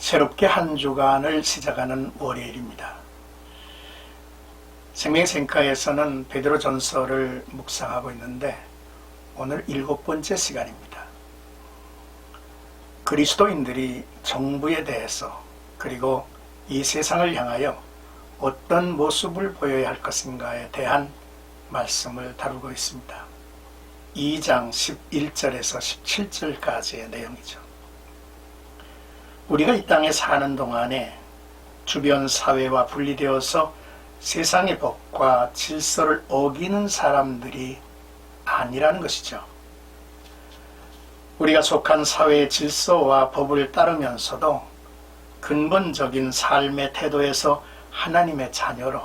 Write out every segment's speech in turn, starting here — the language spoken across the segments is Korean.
새롭게 한 주간을 시작하는 월요일입니다. 생명생가에서는 베드로전서를 묵상하고 있는데 오늘 7번째 시간입니다. 그리스도인들이 정부에 대해서 그리고 이 세상을 향하여 어떤 모습을 보여야 할 것인가에 대한 말씀을 다루고 있습니다. 2장 11절에서 17절까지의 내용이죠. 우리가 이 땅에 사는 동안에 주변 사회와 분리되어서 세상의 법과 질서를 어기는 사람들이 아니라는 것이죠. 우리가 속한 사회의 질서와 법을 따르면서도 근본적인 삶의 태도에서 하나님의 자녀로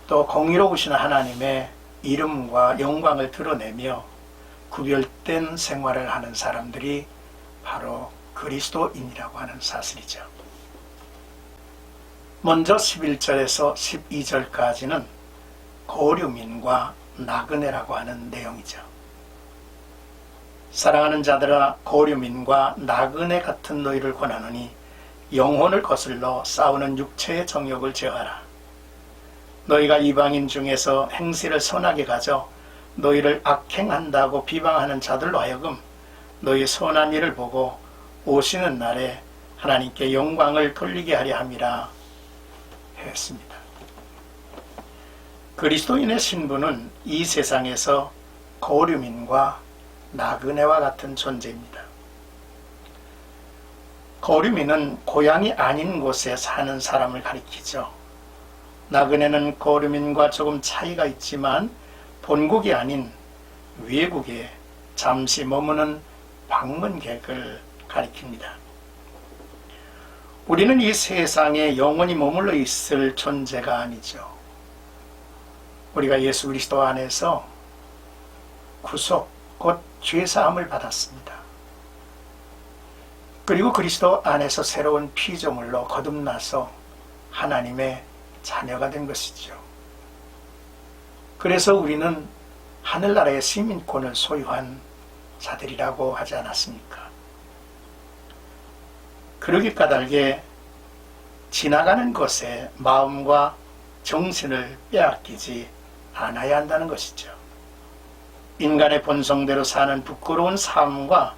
또 공의로우신 하나님의 이름과 영광을 드러내며 구별된 생활을 하는 사람들이 바로 그리스도인이라고 하는 사실이죠. 먼저 11절에서 12절까지는 고류민과 나그네라고 하는 내용이죠. 사랑하는 자들아, 고류민과 나그네 같은 너희를 권하노니 영혼을 거슬러 싸우는 육체의 정욕을 제어하라. 너희가 이방인 중에서 행실을 선하게 가져 너희를 악행한다고 비방하는 자들로 하여금 너희 선한 일을 보고 오시는 날에 하나님께 영광을 돌리게 하려 함이라 했습니다. 그리스도인의 신분은 이 세상에서 고류민과 나그네와 같은 존재입니다. 고류민은 고향이 아닌 곳에 사는 사람을 가리키죠. 나그네는 고류민과 조금 차이가 있지만 본국이 아닌 외국에 잠시 머무는 방문객을 가리킵니다. 우리는 이 세상에 영원히 머물러 있을 존재가 아니죠. 우리가 예수 그리스도 안에서 구속, 곧 죄사함을 받았습니다. 그리고 그리스도 안에서 새로운 피조물로 거듭나서 하나님의 자녀가 된 것이죠. 그래서 우리는 하늘나라의 시민권을 소유한 자들이라고 하지 않았습니까? 그러기 까닭에 지나가는 것에 마음과 정신을 빼앗기지 않아야 한다는 것이죠. 인간의 본성대로 사는 부끄러운 삶과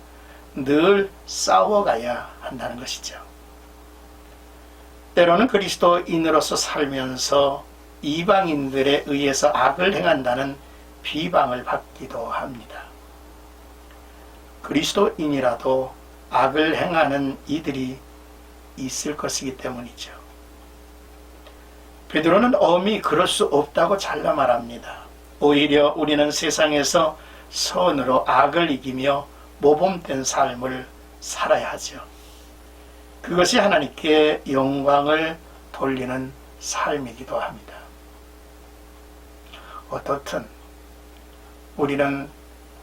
늘 싸워가야 한다는 것이죠. 때로는 그리스도인으로서 살면서 이방인들에 의해서 악을 행한다는 비방을 받기도 합니다. 그리스도인이라도 악을 행하는 이들이 있을 것이기 때문이죠. 베드로는 엄히 그럴 수 없다고 잘라 말합니다. 오히려 우리는 세상에서 선으로 악을 이기며 모범된 삶을 살아야 하죠. 그것이 하나님께 영광을 돌리는 삶이기도 합니다. 어떻든 우리는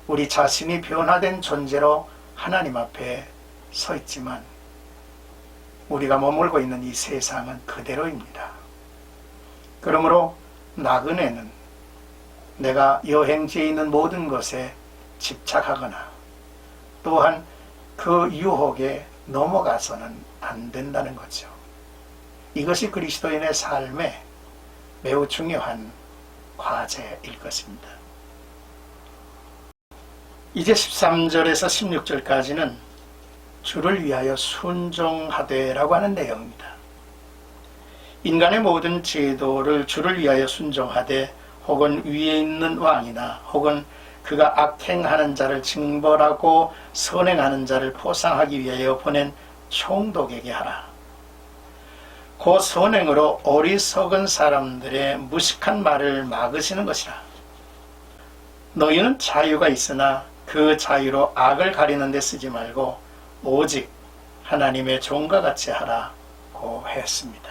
우리 자신이 변화된 존재로 하나님 앞에 서 있지만 우리가 머물고 있는 이 세상은 그대로입니다. 그러므로 나그네는 내가 여행지에 있는 모든 것에 집착하거나 또한 그 유혹에 넘어가서는 안 된다는 거죠. 이것이 그리스도인의 삶에 매우 중요한 과제일 것입니다. 이제 13절에서 16절까지는 주를 위하여 순종하되라고 하는 내용입니다. 인간의 모든 제도를 주를 위하여 순종하되 혹은 위에 있는 왕이나 혹은 그가 악행하는 자를 징벌하고 선행하는 자를 포상하기 위하여 보낸 총독에게 하라. 그 선행으로 어리석은 사람들의 무식한 말을 막으시는 것이라. 너희는 자유가 있으나 그 자유로 악을 가리는 데 쓰지 말고 오직 하나님의 종과 같이 하라고 했습니다.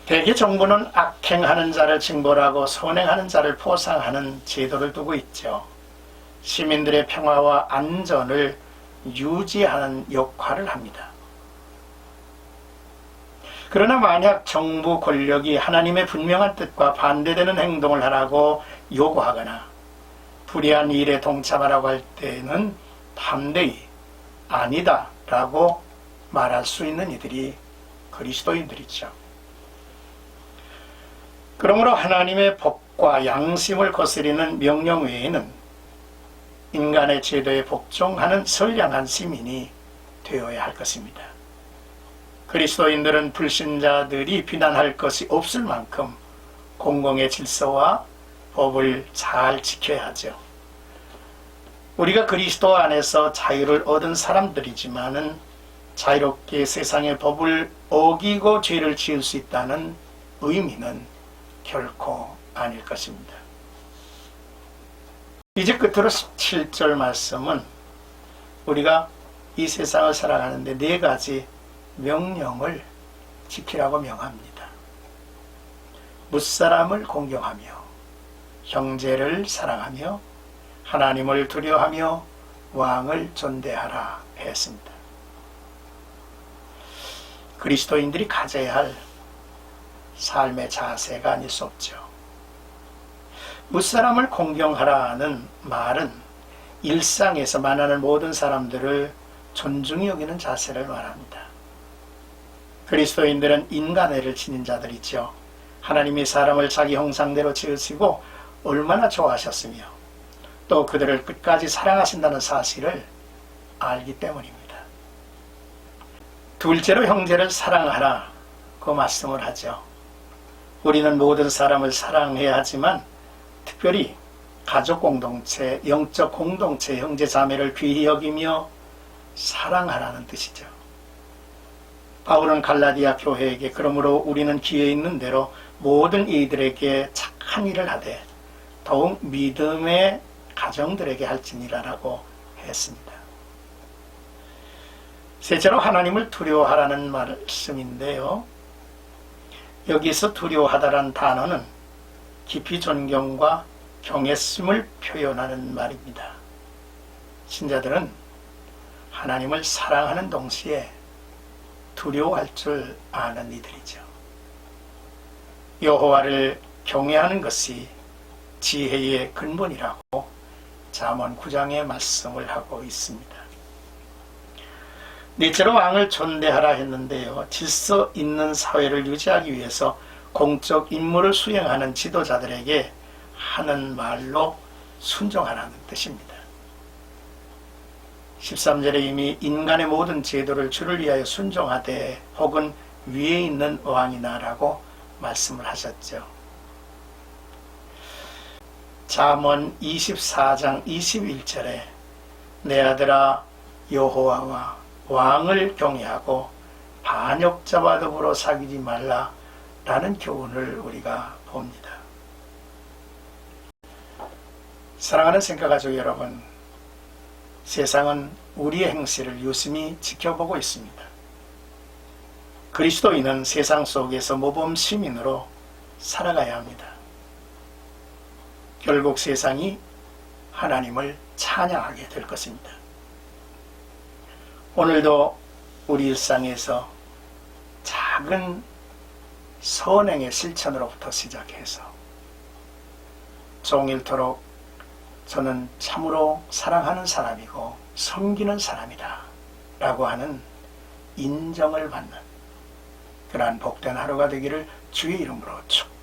대개 정부는 악행하는 자를 징벌하고 선행하는 자를 포상하는 제도를 두고 있죠. 시민들의 평화와 안전을 유지하는 역할을 합니다. 그러나 만약 정부 권력이 하나님의 분명한 뜻과 반대되는 행동을 하라고 요구하거나 불의한 일에 동참하라고 할 때는 담대히 아니다 라고 말할 수 있는 이들이 그리스도인들이죠. 그러므로 하나님의 법과 양심을 거스리는 명령 외에는 인간의 제도에 복종하는 선량한 시민이 되어야 할 것입니다. 그리스도인들은 불신자들이 비난할 것이 없을 만큼 공공의 질서와 법을 잘 지켜야 하죠. 우리가 그리스도 안에서 자유를 얻은 사람들이지만은 자유롭게 세상의 법을 어기고 죄를 지을 수 있다는 의미는 결코 아닐 것입니다. 이제 끝으로 17절 말씀은 우리가 이 세상을 살아가는데 4가지 명령을 지키라고 명합니다. 무사람을 공경하며 형제를 사랑하며 하나님을 두려워하며 왕을 존대하라 했습니다. 그리스도인들이 가져야 할 삶의 자세가 아닐 수 없죠. 무사람을 공경하라는 말은 일상에서 만나는 모든 사람들을 존중히 여기는 자세를 말합니다. 그리스도인들은 인간애를 지닌 자들이죠. 하나님이 사람을 자기 형상대로 지으시고 얼마나 좋아하셨으며 또 그들을 끝까지 사랑하신다는 사실을 알기 때문입니다. 둘째로 형제를 사랑하라 그 말씀을 하죠. 우리는 모든 사람을 사랑해야 하지만 특별히 가족 공동체, 영적 공동체, 형제 자매를 귀히 여기며 사랑하라는 뜻이죠. 바울은 갈라디아 교회에게 그러므로 우리는 기회 있는 대로 모든 이들에게 착한 일을 하되 더욱 믿음의 가정들에게 할지니라라고 했습니다. 셋째로 하나님을 두려워하라는 말씀인데요. 여기서 두려워하다라는 단어는 깊이 존경과 경외심을 표현하는 말입니다. 신자들은 하나님을 사랑하는 동시에 두려워할 줄 아는 이들이죠. 여호와를 경외하는 것이 지혜의 근본이라고 잠언 9장의 말씀을 하고 있습니다. 넷째로 왕을 존대하라 했는데요. 질서 있는 사회를 유지하기 위해서 공적 임무를 수행하는 지도자들에게 하는 말로 순종하라는 뜻입니다. 13절에 이미 인간의 모든 제도를 주를 위하여 순종하되 혹은 위에 있는 왕이나라고 말씀을 하셨죠. 잠언 24장 21절에 내 아들아 여호와와 왕을 경외하고 반역자와 더불어 사귀지 말라 라는 교훈을 우리가 봅니다. 사랑하는 생각가족 여러분, 세상은 우리의 행실을 유심히 지켜보고 있습니다. 그리스도인은 세상 속에서 모범 시민으로 살아가야 합니다. 결국 세상이 하나님을 찬양하게 될 것입니다. 오늘도 우리 일상에서 작은 선행의 실천으로부터 시작해서 종일토록 저는 참으로 사랑하는 사람이고 섬기는 사람이다 라고 하는 인정을 받는 그러한 복된 하루가 되기를 주의 이름으로 축복합니다.